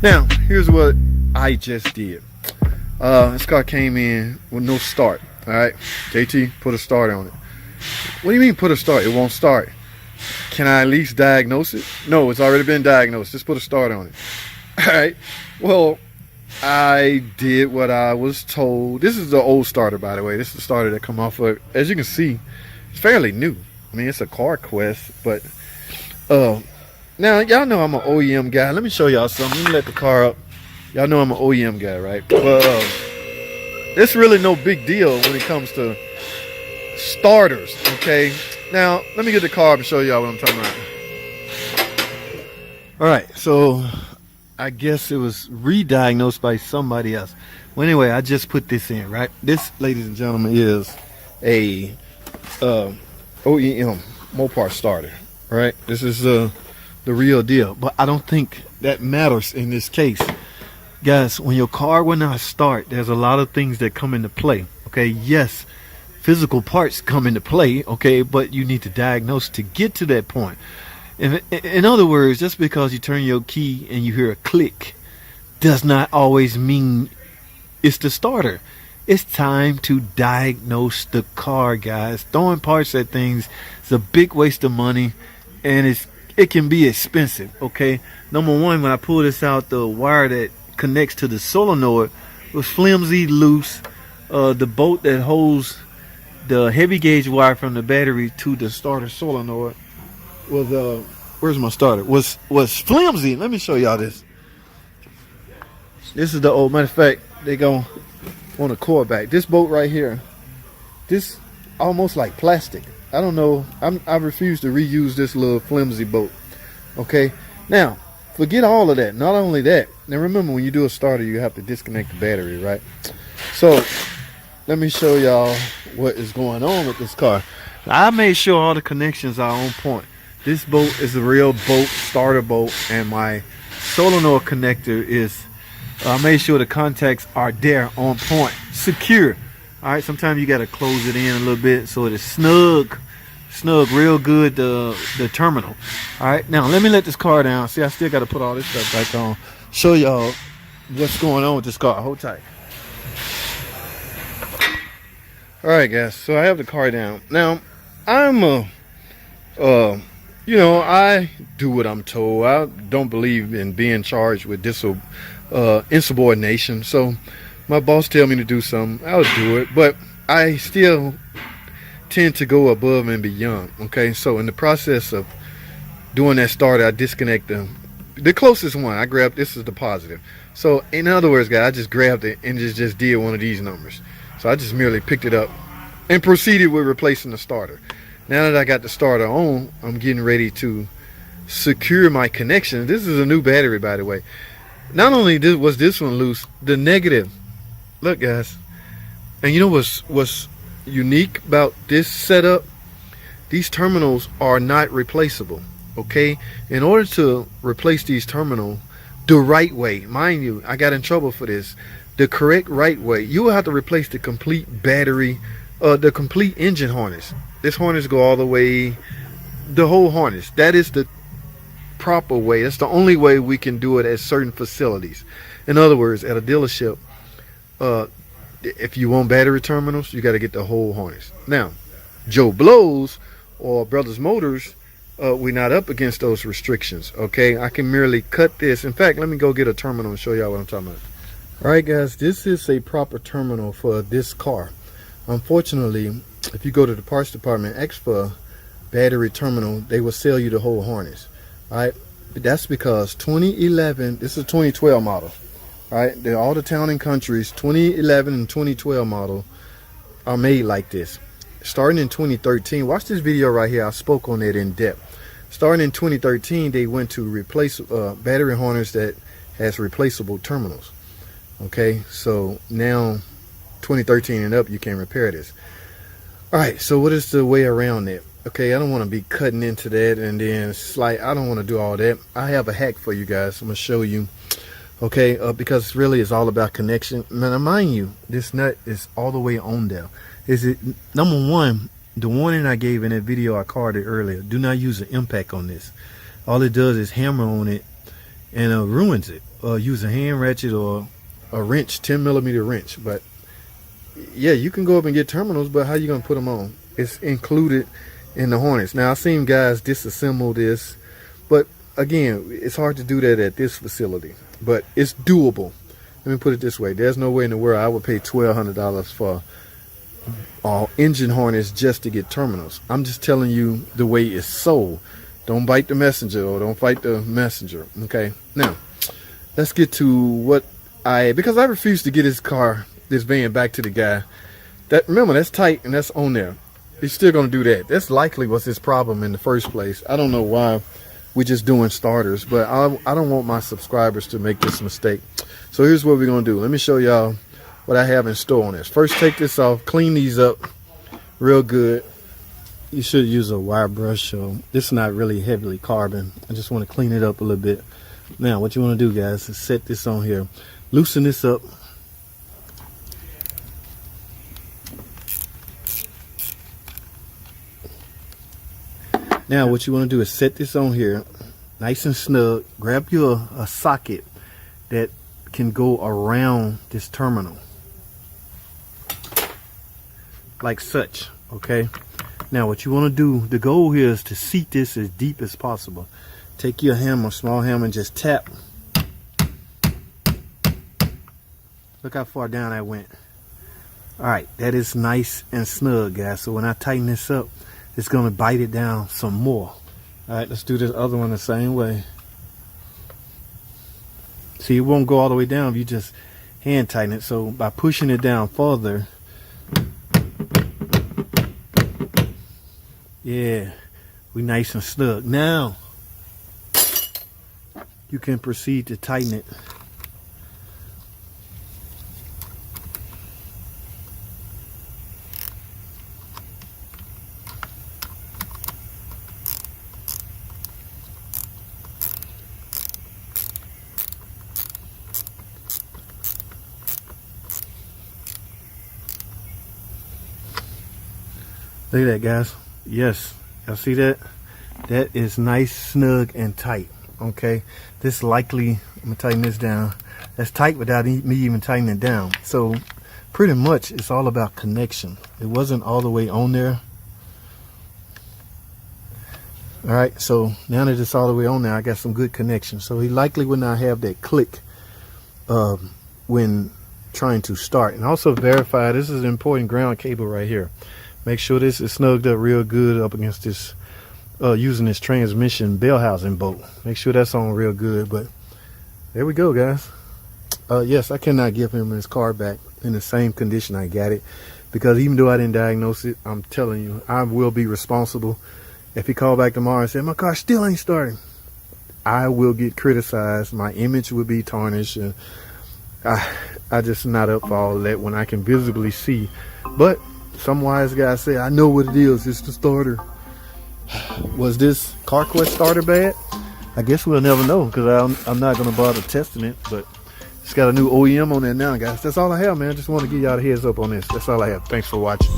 Now, here's what I just did. This car came in with no start. Alright, JT, put a start on it. What do you mean put a start? It won't start. Can I at least diagnose it? No, it's already been diagnosed. Just put a start on it. Alright, well, I did what I was told. This is the old starter, by the way. This is the starter that come off of, as you can see, it's fairly new. I mean, it's a car quest, but now y'all know I'm an OEM guy. Let me show y'all something. Let me let the car up. Y'all know I'm an OEM guy, right? But it's really no big deal when it comes to starters, okay? Now, let me get the car up and show y'all what I'm talking about. All right, so I guess it was re-diagnosed by somebody else. Well, anyway, I just put this in, right? This, ladies and gentlemen, is a OEM Mopar starter, right? This is the real deal, but I don't think that matters in this case. Guys, when your car will not start, there's a lot of things that come into play, okay? Yes, physical parts come into play, okay, but you need to diagnose to get to that point. In other words, just because you turn your key and you hear a click does not always mean it's the starter. It's time to diagnose the car, guys. Throwing parts at things is a big waste of money, and it can be expensive, okay? Number one, when I pull this out, the wire that connects to the solenoid was flimsy, loose. The bolt that holds the heavy gauge wire from the battery to the starter solenoid was where's my starter, was flimsy. Let me show y'all this. This is the old, matter of fact, they go on the core back. This bolt right here, this almost like plastic. I don't know, I refuse to reuse this little flimsy bolt, okay? Now, forget all of that. Not only that, now remember, when you do a starter, you have to disconnect the battery, right? So let me show y'all what is going on with this car. I made sure all the connections are on point. This bolt is a real bolt, starter bolt, and my solenoid connector is, I made sure the contacts are there on point, secure. All right, sometimes you got to close it in a little bit so it's snug real good, the terminal. All right, now let me let this car down. See, I still got to put all this stuff back on. Show y'all what's going on with this car. Hold tight. All right, guys, so I have the car down. Now, I'm you know, I do what I'm told. I don't believe in being charged with insubordination. So my boss tell me to do something, I'll do it. But I still tend to go above and beyond, okay? So in the process of doing that starter, I disconnect the closest one. I grabbed, this is the positive. So in other words, guys, I just grabbed it and just did one of these numbers. So I just merely picked it up and proceeded with replacing the starter. Now that I got the starter on, I'm getting ready to secure my connection. This is a new battery, by the way. Not only was this one loose, the negative, look, guys, and you know what's unique about this setup? These terminals are not replaceable, okay? In order to replace these terminals the right way, mind you, I got in trouble for this, the correct right way, you will have to replace the complete battery, the complete engine harness. This harness go all the way, the whole harness. That is the proper way. That's the only way we can do it at certain facilities. In other words, at a dealership, if you want battery terminals, you got to get the whole harness. Now, Joe Blows or Brothers Motors, we're not up against those restrictions, okay? I can merely cut this. In fact, let me go get a terminal and show y'all what I'm talking about. All right, guys, this is a proper terminal for this car. Unfortunately, if you go to the parts department, ask for battery terminal, they will sell you the whole harness. All right, but that's because 2011, this is a 2012 model. All right, all the town and countries 2011 and 2012 model are made like this. Starting in 2013, watch this video right here. I spoke on it in depth. Starting in 2013, they went to replace battery harness that has replaceable terminals. Okay, so now 2013 and up, you can repair this. All right, so what is the way around it? Okay, I don't want to be cutting into that and then slide. I don't want to do all that. I have a hack for you guys. I'm gonna show you. Okay, because really it's all about connection. Now, mind you, this nut is all the way on there. Is it number one? The warning I gave in that video I carded earlier. Do not use an impact on this. All it does is hammer on it and ruins it. use a hand ratchet or a wrench, 10mm wrench. But yeah, you can go up and get terminals, but how you gonna put them on? It's included in the harness. Now I've seen guys disassemble this, but again, it's hard to do that at this facility, but it's doable. Let me put it this way: there's no way in the world I would pay $1,200 for engine harness just to get terminals. I'm just telling you the way it's sold. Don't bite the messenger, or don't fight the messenger. Okay, now let's get to what because I refuse to get this van back to the guy. That, remember, that's tight and that's on there. He's still gonna do that. That's likely what's his problem in the first place. I don't know why we're just doing starters, but I don't want my subscribers to make this mistake. So here's what we're gonna do. Let me show y'all what I have in store on this. First, take this off, clean these up real good. You should use a wire brush. So this is not really heavily carbon. I just want to clean it up a little bit. Now what you want to do, guys, is set this on here, loosen this up. Now what you want to do is set this on here nice and snug. Grab you a socket that can go around this terminal like such. Okay, now what you want to do, the goal here is to seat this as deep as possible. Take your hammer, small hammer, and just tap. Look how far down I went. All right, that is nice and snug, guys. So when I tighten this up, it's going to bite it down some more. All right, let's do this other one the same way. See, it won't go all the way down if you just hand tighten it. So by pushing it down further, yeah, we nice and snug. Now you can proceed to tighten it. Look at that, guys. Yes, y'all see that? That is nice, snug, and tight. Okay, this likely, I'm gonna tighten this down. That's tight without me even tightening it down. So pretty much it's all about connection. It wasn't all the way on there. All right, so now that it's all the way on there, I got some good connection. So he likely would not have that click when trying to start. And also verify, this is an important ground cable right here. Make sure this is snugged up real good up against this, using this transmission bell housing bolt. Make sure that's on real good. But there we go, guys. Yes, I cannot give him his car back in the same condition I got it, because even though I didn't diagnose it, I'm telling you, I will be responsible. If he called back tomorrow and said, my car still ain't starting, I will get criticized. My image will be tarnished. And I just not up for all that when I can visibly see. But some wise guy said, I know what it is. It's the starter. Was this CarQuest starter bad? I guess we'll never know, because I'm not going to bother testing it. But it's got a new OEM on there now, guys. That's all I have, man. I just want to give y'all a heads up on this. That's all I have. Thanks for watching.